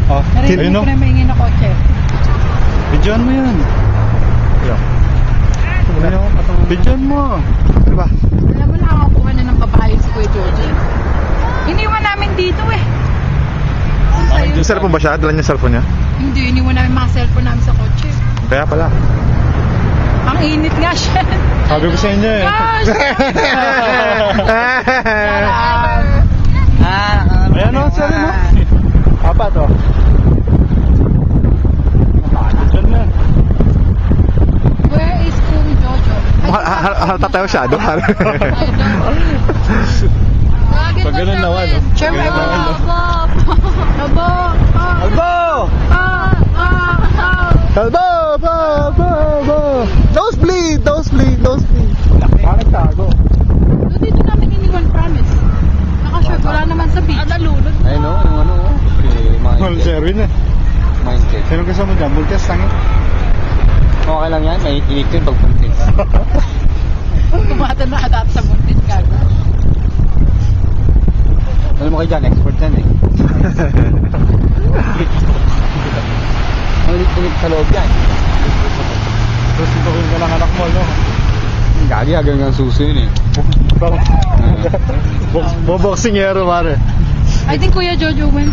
Oh, Narinig ayun ko o. na maingin na kotse. Bidyan mo yan. Bidyan mo. Diba? Alam mo, nakakakuha na ng babae si Kuya Georgie. Iniwan namin dito eh. Sa'yo. Yung cellphone ba siya? Dala niya yung cellphone niya? Hindi, iniwan namin mga cellphone namin sa kotse. Kaya pala. Ang init nga siya. Sabi ko sa inyo eh. Gosh! Ayan o, sabi mo. Apat o. Bidyan mo yan. Where is Kung Jojo? Halata tayo siya, do? I don't. Pag ganun naman, no? Siyempre, Pag ganun naman, no? Abo! Albo! Albo! Albo! Nosebleed! Nosebleed! Nosebleed! Bakit tago? Dito namin iniwan, promise. Naka-short, wala naman sa beach. Nalunod. Ayun o, yung ano o. Well, Sherwin eh. Mindset. Sino gusto mo dyan? Bulkas tangin. Okay lang yan, may init yun pag buntis. Kumatan na atat sa buntis gago. Ano mo kayo dyan, expert yan eh. Ang init sa loob yan. Tapos ito ka lang anak mo, no? Gagi, hanggang suso yun eh. Boboxingero, pare. I think Kuya Jojo went.